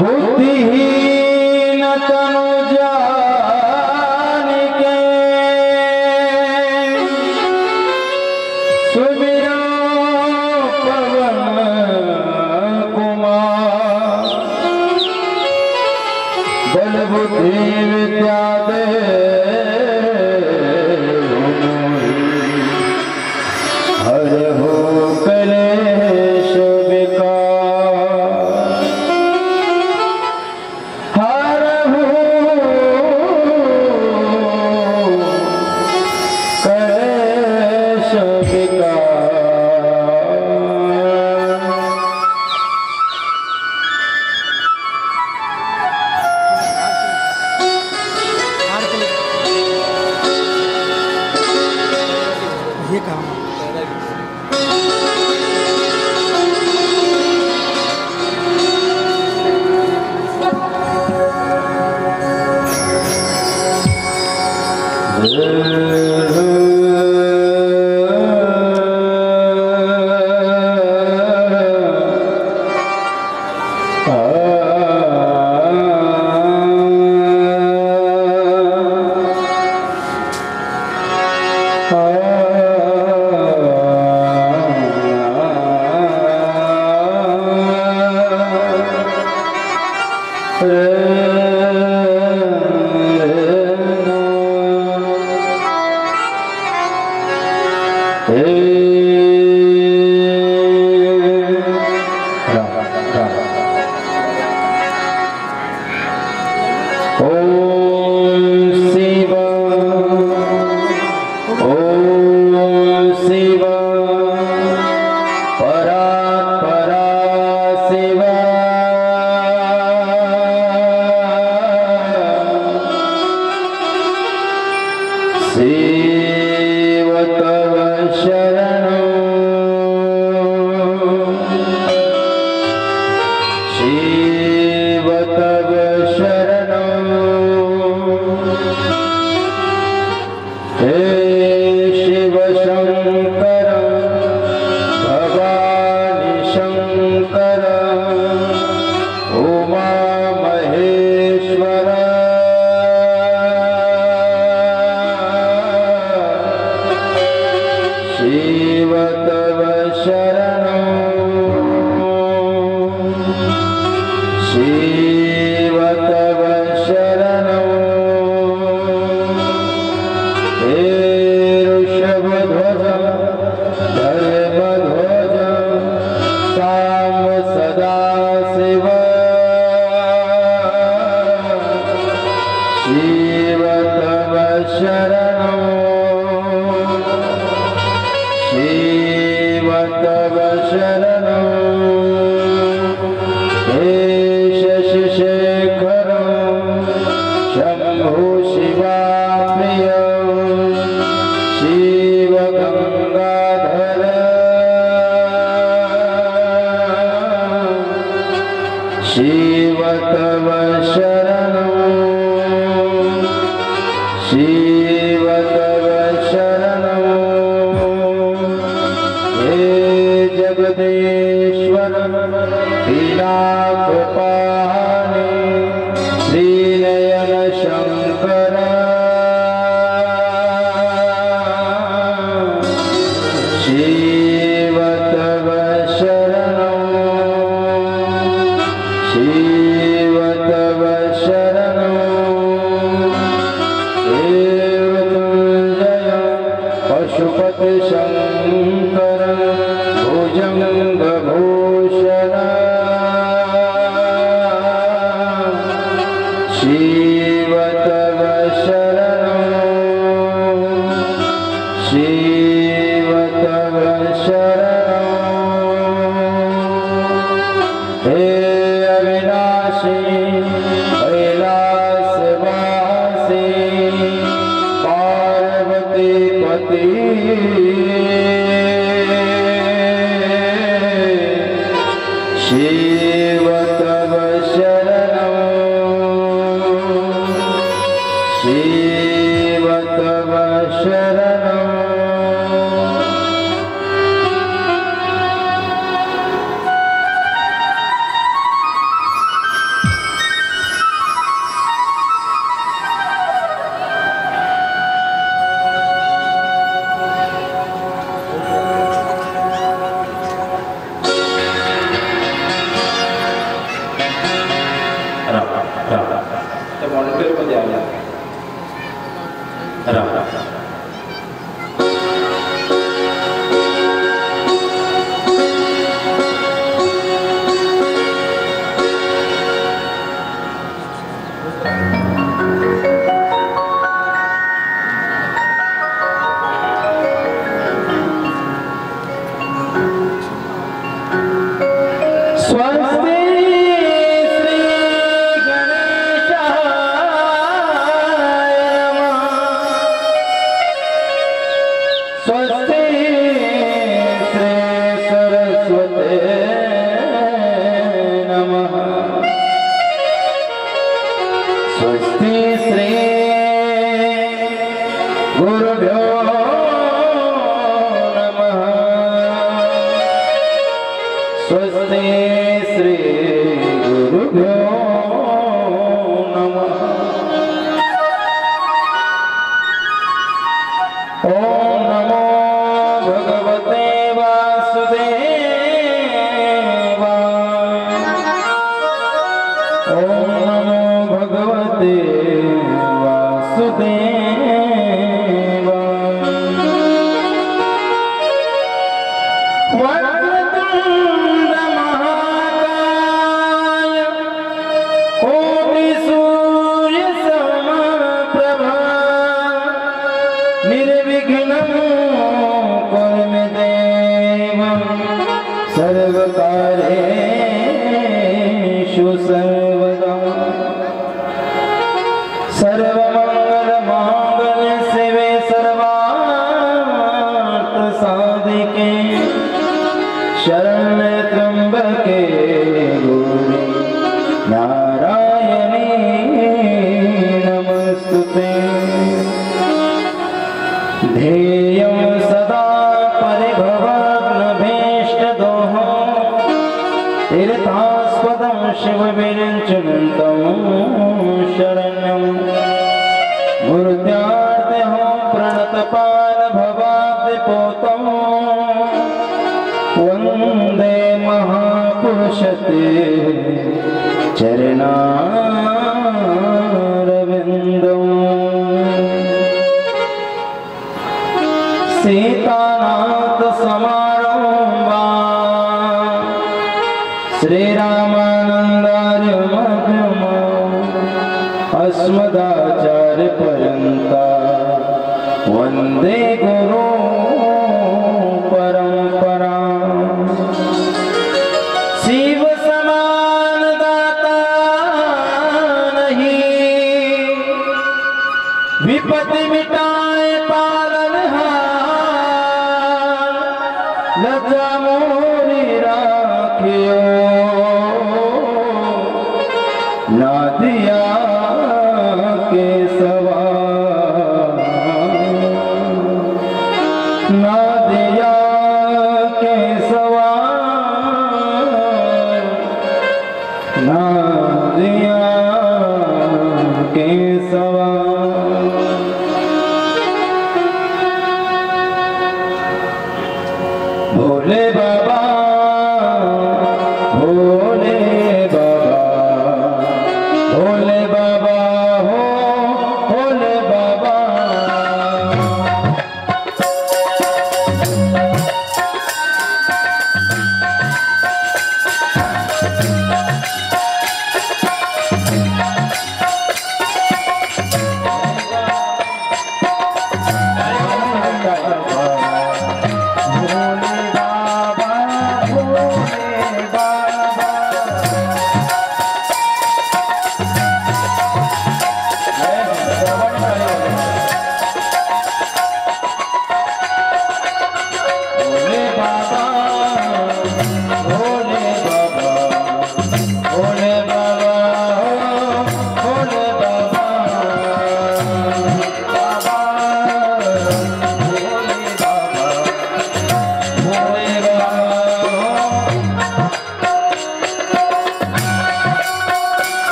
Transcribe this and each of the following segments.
बुद्धिहीन तनु जानिके सुमिरो पवन कुमार बल बुद्धि विद्या दे हर हो कलेश विकार हर हो कलेश विकार ये काम द्यायला राम सीतानाथ समारंभा श्रीरामानंदार्य मध्यमा अस्मदाचार्य पर्यंता वंदे गुरु परंपरा। शिव समान दाता नहीं, विपत्ति मिटाए पालनहार, लज्जा मोरी राखियो ना दिया के सवार, ना दिया के सवार, ना दिया के सवार। भोले बाबा, भोले बाबा, भोले बाबा हो, भोले बाबा।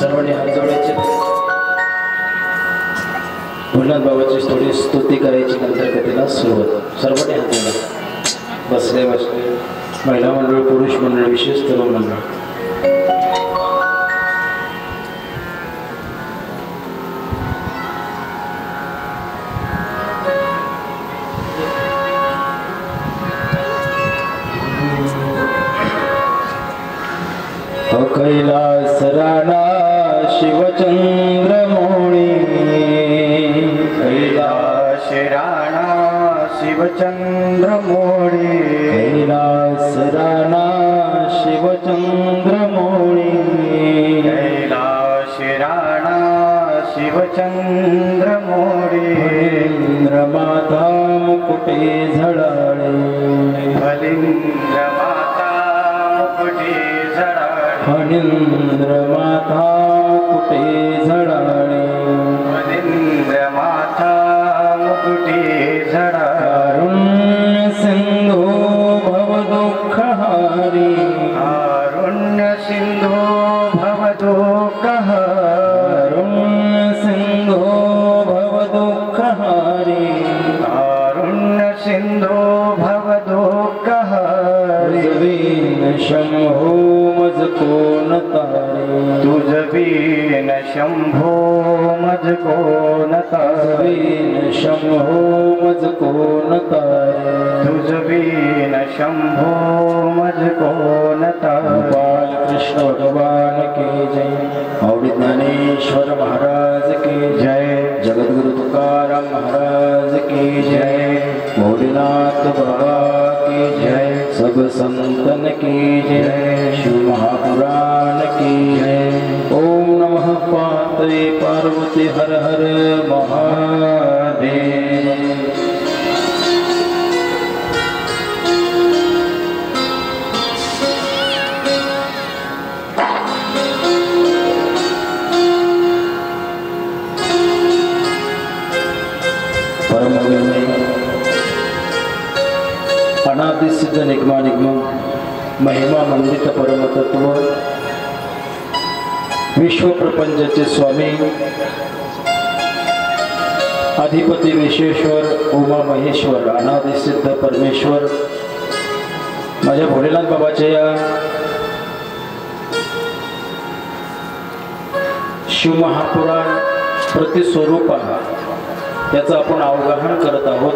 सर्वांनी हात जोडायचे. भोलानाथ बाबाची थोडी स्तुती करायची, नंतर कथेला सुरुवात. सर्वांनी हात जोडा. बसले महिला मंडळ, पुरुष मंडळ, विशेष तरुण मंडळ. कैलास राणा शिवचंद्रमौळी, कैलास राणा शिवचंद्रमौळी, कैलास राणा शिवचंद्रमौळी, कैलास राणा शिवचंद्रमौळी. फणींद्रमाता मुकुटे झळाळे, फणींद्रमाता मुकुटे झळाळे, फणींद्रमाता कुटे झळाळे, फणींद्रमाता मुकुटे झळाळे. कारुण्य सिंधू भवदुःखहारी, कारुण्य सिंधू भवदुःखहारी, कारुण्य सिंधू भवदुःखहारी, कारुण्य सिंधू भवदुःखहारी. तुझवीन शंभो मज कोण तारे, तुझ बीन शंभो मज कोण तारे, तुझवीन शंभो मज कोण तारे. तुझ बीन शंभो मज कोण तारे. गोपाल कृष्ण भगवान की जय. माऊली ज्ञानेश्वर महाराज की जय. जगद्गुरु तुकाराम महाराज की जय. भोलेनाथ बाबा की जय. सब संतन की जय. शिव महापुराण की जय. ओम नमः पार्वती पार्वती हर हर महादेव. अनादि सिद्ध निगम महिमा मंडित परमतत्व विश्व प्रपंचाचे स्वामी अधिपती विश्वेश्वर उमा महेश्वर अनादि सिद्ध परमेश्वर माझ्या भोलेनाथ बाबाच्या या शिवमहापुराण प्रतिस्वरूपा याचं आपण अवगाहन करत आहोत.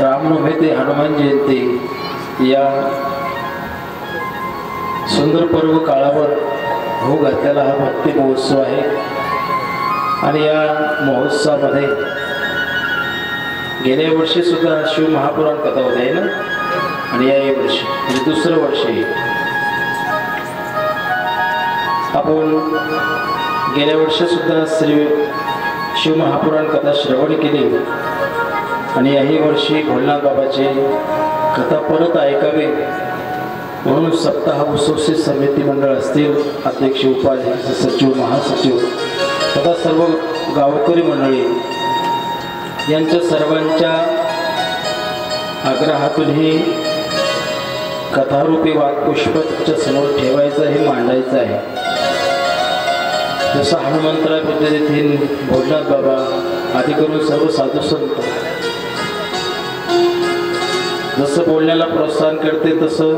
रामनवमी ते हनुमान जयंती या सुंदर पर्व काळावर हो घातलेला हा भक्ती महोत्सव आहे. आणि या महोत्सवामध्ये गेल्या वर्षी सुद्धा शिवमहापुराण कथा होत आहे ना, आणि या वर्षी म्हणजे दुसरं वर्ष आहे. आपण गेल्या वर्षी सुद्धा श्री शिवमहापुराण कथा श्रवण केली आणि याही वर्षी भोलेनाथ बाबाची कथा परत ऐकावी म्हणून सप्ताह उत्सव समिती मंडळ असतील, अध्यक्ष, उपाध्यक्ष, सचिव, महासचिव तथा सर्व गावकरी मंडळी यांच्या सर्वांच्या आग्रहातून ही कथारूपी वाक्पुष्प तुमच्या समोर ठेवायचं हे मांडायचं आहे. जसं हनुमंतराय पद्धतीतील भोलेनाथ बाबा आदी करून सर्व साधू संत जसं बोलण्याला प्रोत्साहन करते तसं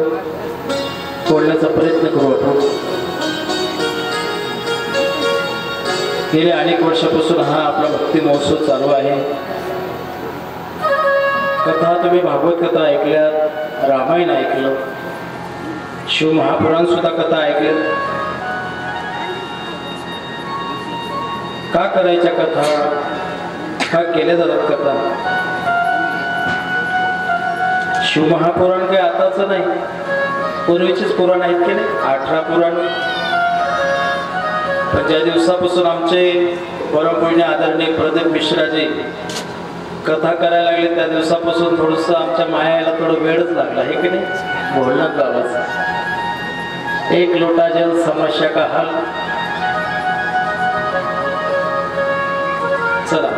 बोलण्याचा प्रयत्न करू आपण. गेल्या अनेक वर्षापासून हा आपला भक्ती महोत्सव चालू आहे. कथा तुम्ही भागवत कथा ऐकल्यात, रामायण ऐकलं, शिवमहापुराण सुद्धा कथा ऐकल्यात. का करायच्या कथा, का केल्या जातात कथा? शिवमहापुराण काही आताच नाही, पूर्वीचेच पुराण आहेत की नाही, 18 पुराण. पण ज्या दिवसापासून आमचे परमपूज्य आदरणीय प्रदीप मिश्राजी कथा करायला लागले त्या दिवसापासून थोडंसं आमच्या मायाला थोडं वेळच लागला आहे की नाही. भोलेनाथ बाबाचा एक लोटा जल समस्या का हाल. चला,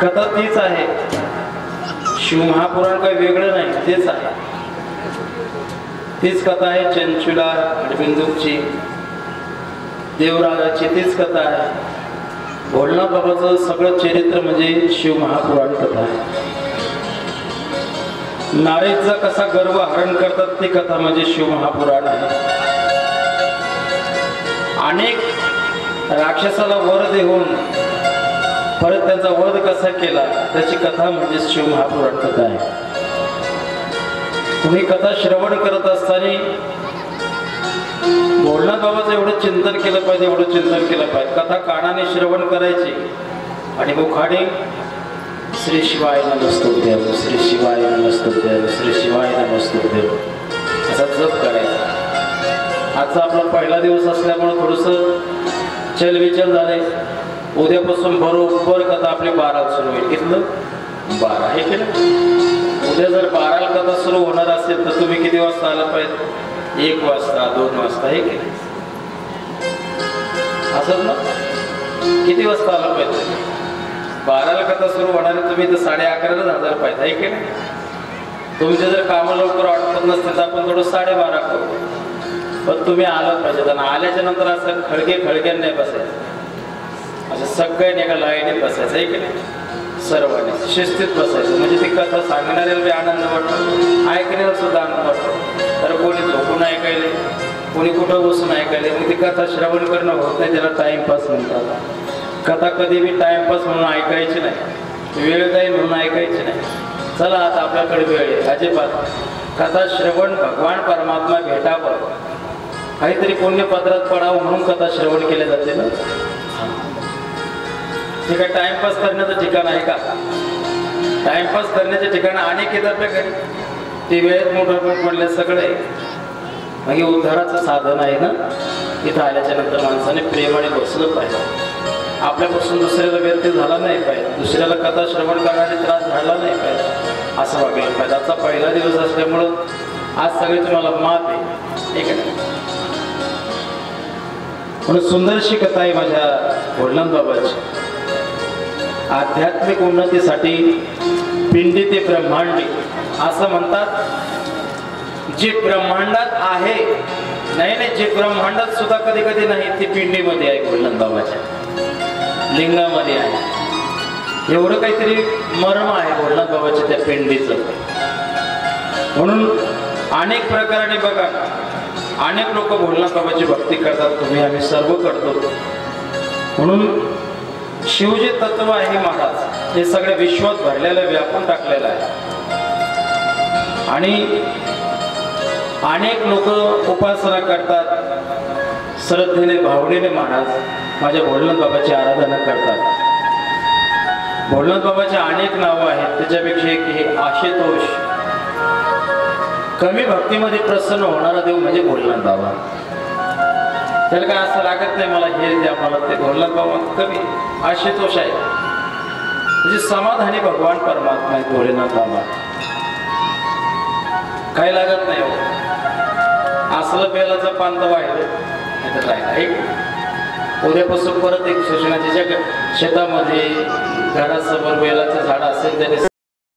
कथा तीच आहे. शिवमहापुराण काही वेगळं नाही, तेच आहे. तीच कथा आहे चंचुला अडबिंदूची, देवराजाची तीच कथा आहे. भोलेनाथ बाबाचं सगळं चरित्र म्हणजे शिवमहापुराण कथा आहे. नारदचा कसा गर्व हरण करतात ती कथा म्हणजे शिवमहापुराण आहे. अनेक राक्षसाला वर देऊन परत त्यांचा वध कसा केला त्याची कथा म्हणजे शिवमहापुराण कथा आहे. तुम्ही कथा श्रवण करत असताना भोलेनाथ बाबाचं एवढं चिंतन केलं पाहिजे, एवढं चिंतन केलं पाहिजे. कथा कानाने श्रवण करायची आणि मुखाने श्री शिवाय नमस्तुभ्यं, श्री शिवाय नमस्तुभ्यं, श्री शिवाय नमस्तुभ्यं असा जप करायचा. आजचा आपला पहिला दिवस असल्यामुळे थोडंसं चलविचल झालंय. उद्यापासून बरोबर कथा आपली 12 सुरू होईल. कितलं 12 आहे की नाही. उद्या जर 12 कथा सुरू होणार असेल तर तुम्ही किती वाजता आला पाहिजे? 1 वाजता, 2 वाजता आहे की नाही. असं ना, किती वाजता आला पाहिजे? 12 कथा सुरू होणार आहे, तुम्ही तर 11:30 झालं पाहिजे आहे की नाही. तुमचे जर कामं लवकर वाटत नसतील तर आपण थोडं 12:30 करू, पण तुम्ही आलं पाहिजे. आणि आल्याच्या नंतर असं खळगे नाही बसायचं, असं सगळ्यांनी एका लाईनीत बसायचं आहे की नाही. सर्वांनी शिस्तीत बसायचं म्हणजे ती कथा सांगणाऱ्याला बी आनंद वाटतो, ऐकण्याला सुद्धा आनंद वाटतो. तर कोणी झोपून ऐकायले, कोणी कुठं बसून ऐकायले, मग ती कथा श्रवण करणं होत नाही. त्याला टाइमपास म्हणतात. कथा कधी बी टाइमपास म्हणून ऐकायची नाही, वेळ जाईल म्हणून ऐकायची नाही. चला आता आपल्याकडे वेळ आहे अजिबात. कथा श्रवण भगवान परमात्मा भेटावं, काहीतरी पुण्यपत्रात पडावं म्हणून कथा श्रवण केले जाते ना. हे काय टाइमपास करण्याचं ठिकाण आहे का? टाइमपास करण्याचे ठिकाण अनेक येतात काय. ते वेळेत मोठं पडले सगळे. मग हे उद्धाराचं साधन आहे ना. इथं आल्याच्या नंतर माणसाने प्रेमाने बसलं पाहिजे. आपल्यापासून दुसऱ्याला व्यत्यय झाला नाही पाहिजे, दुसऱ्याला कथा श्रवण करण्याचा त्रास झाला नाही पाहिजे, असं वागलं पाहिजे. आजचा पहिला दिवस असल्यामुळं आज सगळे तुम्हाला माफ आहे, ठीक आहे. म्हणून सुंदरशी कथा आहे माझ्या भोलेनाथ बाबाची. आध्यात्मिक उन्नतीसाठी पिंडी ते ब्रह्मांडी असं म्हणतात. जे ब्रह्मांडात आहे, नाही जे ब्रह्मांडात सुद्धा कधी कधी नाही, ती पिंडीमध्ये आहे, भोलेनाथ बाबाच्या लिंगामध्ये आहे. एवढं काहीतरी मर्म आहे भोलेनाथ बाबाच्या त्या पेंडीचं. म्हणून अनेक प्रकाराने बघा, अनेक लोक भोलेनाथ बाबाची भक्ती करतात, तुम्ही आम्ही सर्व करतो. म्हणून शिव जे तत्व आहे महाराज, हे सगळ्या विश्वात भरलेलं, व्यापून टाकलेलं आहे. आणि अनेक लोक उपासना करतात, श्रद्धेने भावनेने महाराज माझ्या भोलेनाथ बाबाची आराधना करतात. भोलेनाथ बाबाचे अनेक नावं आहेत, त्याच्यापेक्षा एक हे आशुतोष, कमी भक्तीमध्ये प्रसन्न होणारा देव म्हणजे भोलेनाथ बाबा. त्याला काय असं लागत नाही मला हे द्या मला ते. भोलेनाथ बाबा कमी आशुतोष आहे, म्हणजे समाधानी भगवान परमात्मा आहे भोलेनाथ बाबा. काही लागत नाही हो, असलं बेलाचं पान तर वाहिलं नाही. उद्यापासून परत एक सूचना, ज्याच्या शेतामध्ये घरासमोर बेलाचं झाड असेल त्याने